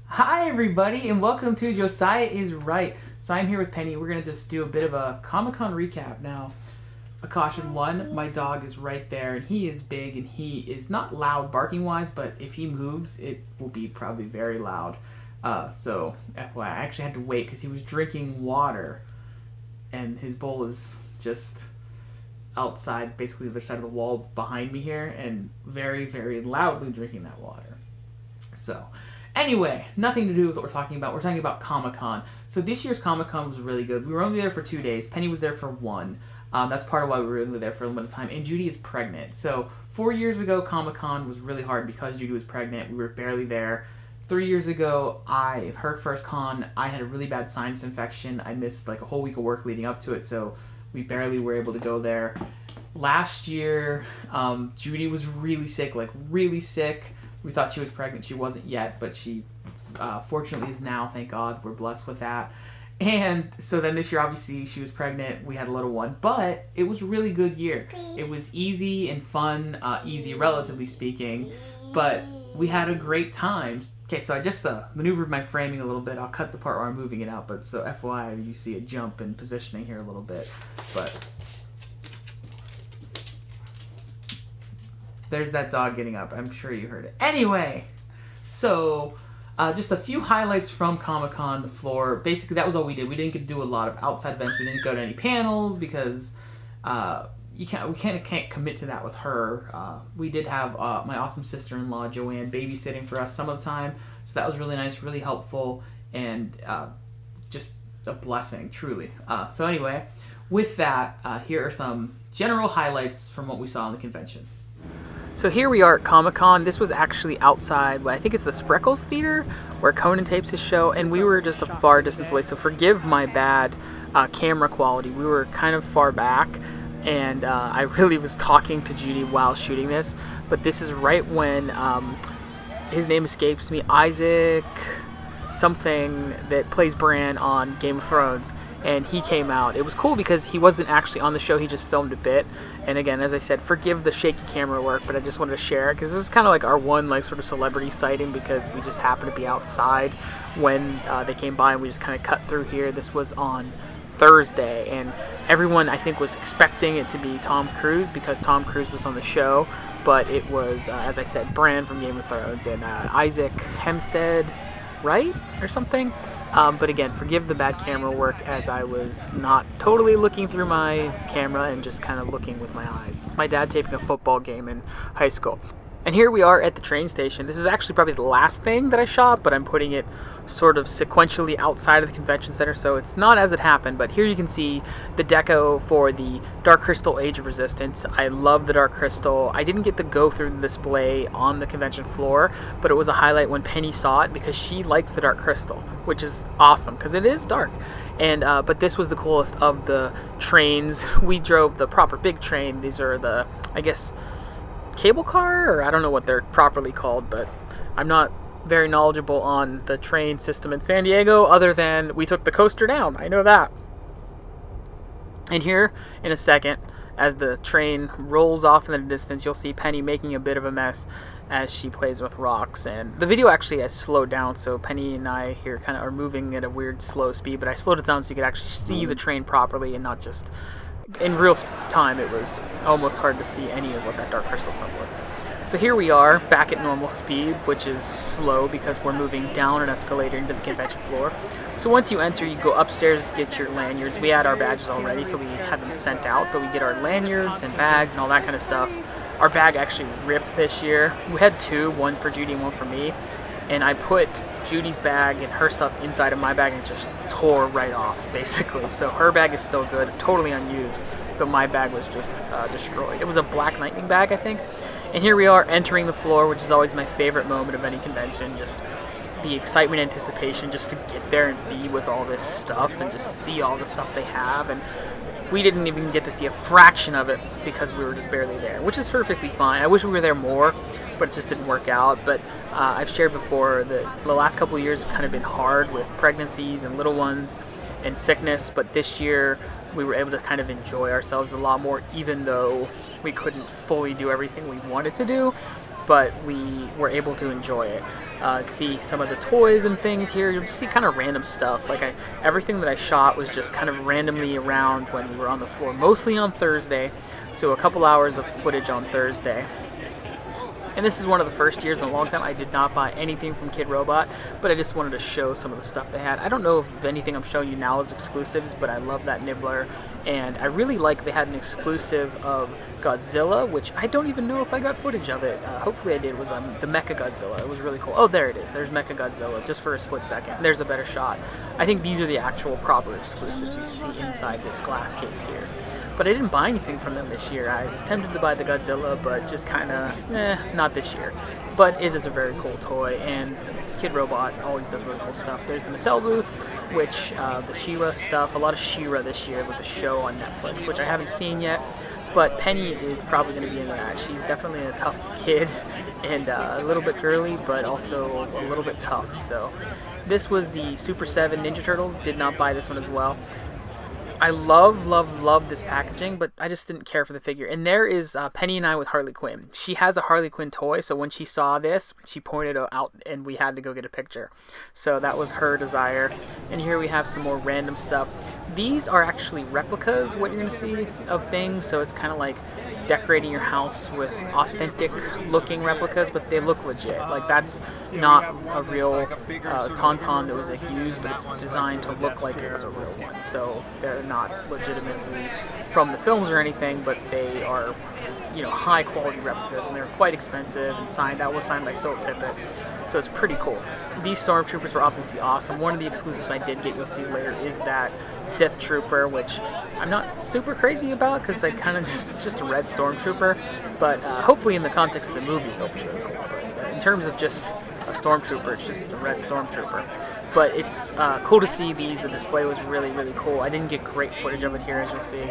Hi everybody and welcome to Josiah is Right. So I'm here with Penny. We're going to just do a bit of a Comic-Con recap. Now, a caution one, my dog is right there and he is big and he is not loud barking wise, but if he moves it will be probably very loud. So FYI, I actually had to wait because he was drinking water and his bowl is just outside, basically the other side of the wall behind me here, and very, very loudly drinking that water. So, anyway, nothing to do with what we're talking about. We're talking about Comic-Con. So this year's Comic-Con was really good. We were only there for 2 days. Penny was there for one. That's part of why we were only there for a limited time. And Judy is pregnant. So 4 years ago, Comic-Con was really hard because Judy was pregnant. We were barely there. 3 years ago, her first con, I had a really bad sinus infection. I missed like a whole week of work leading up to it, so we barely were able to go there. Last year, Judy was really sick, really sick. We thought she was pregnant. She wasn't yet, but she fortunately is now. Thank God. We're blessed with that. And so then this year, obviously, she was pregnant. We had a little one. But it was a really good year. It was easy and fun. Easy, relatively speaking. But we had a great time. Okay, so I just maneuvered my framing a little bit. I'll cut the part where I'm moving it out. But so FYI, you see a jump in positioning here a little bit. But there's that dog getting up. I'm sure you heard it. Anyway, so just a few highlights from Comic-Con, the floor. Basically, that was all we did. We didn't get to do a lot of outside events. We didn't go to any panels because we can't commit to that with her. We did have my awesome sister-in-law, Joanne, babysitting for us some of the time. So that was really nice, really helpful, and just a blessing, truly. So anyway, with that, here are some general highlights from what we saw in the convention. So here we are at Comic-Con. This was actually outside, I think it's the Spreckles Theater, where Conan tapes his show, and we were just a far distance away, so forgive my bad camera quality. We were kind of far back, and I really was talking to Judy while shooting this, but this is right when, his name escapes me, Isaac something that plays Bran on Game of Thrones, and he came out. It was cool because he wasn't actually on the show, he just filmed a bit. And again, as I said, forgive the shaky camera work, but I just wanted to share it because this was kind of like our one sort of celebrity sighting because we just happened to be outside when they came by and we just kind of cut through here. This was on Thursday, and everyone I think was expecting it to be Tom Cruise because Tom Cruise was on the show, but it was, as I said, Bran from Game of Thrones and Isaac Hempstead, right? Or something. But again, forgive the bad camera work as I was not totally looking through my camera and just kind of looking with my eyes. It's my dad taping a football game in high school. And here we are at the train station. This is actually probably the last thing that I shot, but I'm putting it sort of sequentially outside of the convention center, so it's not as it happened. But here you can see the deco for the Dark Crystal Age of Resistance. I love the Dark Crystal. I didn't get to go through the display on the convention floor, but it was a highlight when Penny saw it because she likes the Dark Crystal, which is awesome because it is dark. And but this was the coolest of the trains. We drove the proper big train. These are the, I guess, cable car, or I don't know what they're properly called, but I'm not very knowledgeable on the train system in San Diego other than we took the coaster down. I know that. And here in a second, as the train rolls off in the distance, you'll see Penny making a bit of a mess as she plays with rocks. And the video actually has slowed down, so Penny and I here kind of are moving at a weird slow speed, but I slowed it down so you could actually see the train properly and not just in real time. It was almost hard to see any of what that Dark Crystal stuff was. So here we are back at normal speed, which is slow because we're moving down an escalator into the convention floor. So once you enter, you go upstairs to get your lanyards. We had our badges already, so we had them sent out, but we get our lanyards and bags and all that kind of stuff. Our bag actually ripped this year. We had two, one for Judy and one for me, and I put Judy's bag and her stuff inside of my bag and it just tore right off, basically. So her bag is still good, totally unused, but my bag was just destroyed. It was a Black Lightning bag, I think. And here we are entering the floor, which is always my favorite moment of any convention, just the excitement, anticipation, just to get there and be with all this stuff and just see all the stuff they have. And we didn't even get to see a fraction of it because we were just barely there, which is perfectly fine. I wish we were there more, but it just didn't work out. But I've shared before that the last couple of years have kind of been hard with pregnancies and little ones and sickness, but this year we were able to kind of enjoy ourselves a lot more, even though we couldn't fully do everything we wanted to do. but we were able to enjoy it. See some of the toys and things here. You'll just see kind of random stuff. Like everything that I shot was just kind of randomly around when we were on the floor, mostly on Thursday. So a couple hours of footage on Thursday. And this is one of the first years in a long time I did not buy anything from Kid Robot, but I just wanted to show some of the stuff they had. I don't know if anything I'm showing you now is exclusives, but I love that Nibbler. And I really like they had an exclusive of Godzilla, which I don't even know if I got footage of it. Hopefully I did. It was the Mecha Godzilla. It was really cool. Oh, there it is. There's Mecha Godzilla, just for a split second. There's a better shot. I think these are the actual proper exclusives you see inside this glass case here. But I didn't buy anything from them this year. I was tempted to buy the Godzilla, but just kind of, not this year. But it is a very cool toy, and Kid Robot always does really cool stuff. There's the Mattel booth, which the She-Ra stuff, a lot of She-Ra this year with the show on Netflix, which I haven't seen yet. But Penny is probably going to be into that. She's definitely a tough kid and a little bit girly, but also a little bit tough. So this was the Super 7 Ninja Turtles. Did not buy this one as well. I love this packaging, but I just didn't care for the figure. And there is Penny and I with Harley Quinn. She has a Harley Quinn toy, so when she saw this, she pointed it out, and we had to go get a picture. So that was her desire. And here we have some more random stuff. These are actually replicas, what you're going to see, of things, so it's kind of like decorating your house with authentic looking replicas, but they look legit. Like, that's not a real tauntaun that was like used, but it's designed to look like it was a real one. So they're not legitimately from the films or anything, but they are, you know, high quality replicas, and they're quite expensive, and that was signed by Phil Tippett, so it's pretty cool. These Stormtroopers were obviously awesome. One of the exclusives I did get, you'll see later, is that Sith Trooper, which I'm not super crazy about because I kind of it's just a red Stormtrooper, but hopefully in the context of the movie they'll be really cool. But in terms of just a Stormtrooper, it's just the red Stormtrooper. But it's cool to see these. The display was really, really cool. I didn't get great footage of it here, as you'll see.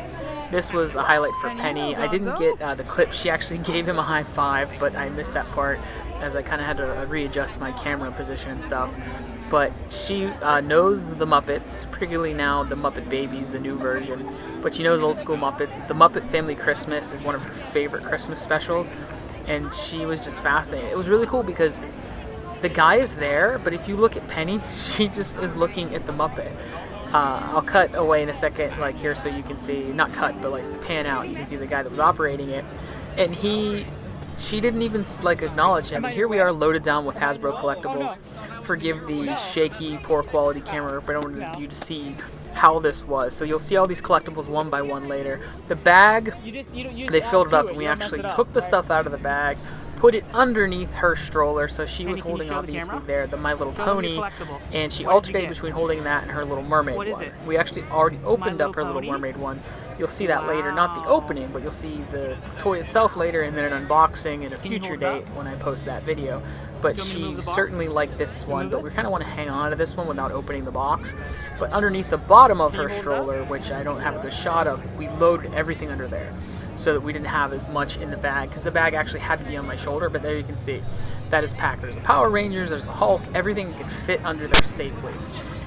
This was a highlight for Penny. I didn't get the clip. She actually gave him a high five, but I missed that part as I kind of had to readjust my camera position and stuff. But she knows the Muppets, particularly now the Muppet Babies, the new version. But she knows old school Muppets. The Muppet Family Christmas is one of her favorite Christmas specials, and she was just fascinated. It was really cool because the guy is there, but if you look at Penny, she just is looking at the Muppet. I'll cut away in a second, like here, so you can see, not cut, but like pan out, you can see the guy that was operating it, and she didn't even like acknowledge him. And here we are loaded down with Hasbro collectibles. Forgive the shaky, poor quality camera, but I wanted you to see how this was. So you'll see all these collectibles one by one later. The bag, they filled it up, and we actually took the stuff out of the bag, put it underneath her stroller, so she was holding obviously there the My Little Pony, and she alternated between holding that and her Little Mermaid one. We actually already opened up her Little Mermaid one. You'll see that later, not the opening, but you'll see the toy itself later, and then an unboxing at a future date when I post that video. But she certainly liked this one, but we kind of want to hang on to this one without opening the box. But underneath the bottom of her stroller, which I don't have a good shot of, we loaded everything under there so that we didn't have as much in the bag, because the bag actually had to be on my shoulder, but there you can see that is packed. There's the Power Rangers, there's the Hulk, everything could fit under there safely.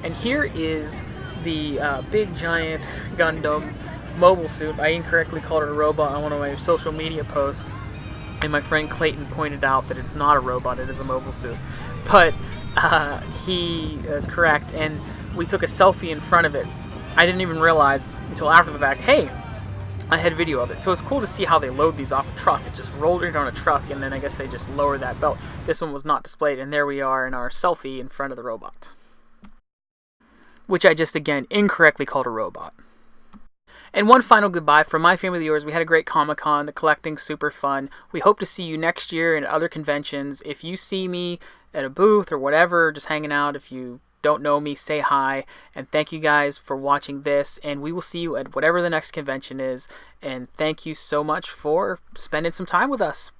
And here is the big giant Gundam mobile suit. I incorrectly called it a robot on one of my social media posts, and my friend Clayton pointed out that it's not a robot, it is a mobile suit. But he is correct, and we took a selfie in front of it. I didn't even realize until after the fact, hey, I had video of it. So it's cool to see how they load these off a truck. It just rolled it on a truck, and then I guess they just lower that belt. This one was not displayed, and there we are in our selfie in front of the robot, which I just, again, incorrectly called a robot. And one final goodbye from my family, yours. We had a great Comic-Con. The collecting's super fun. We hope to see you next year and at other conventions. If you see me at a booth or whatever, just hanging out, if you don't know me, say hi. And thank you guys for watching this. And we will see you at whatever the next convention is. And thank you so much for spending some time with us.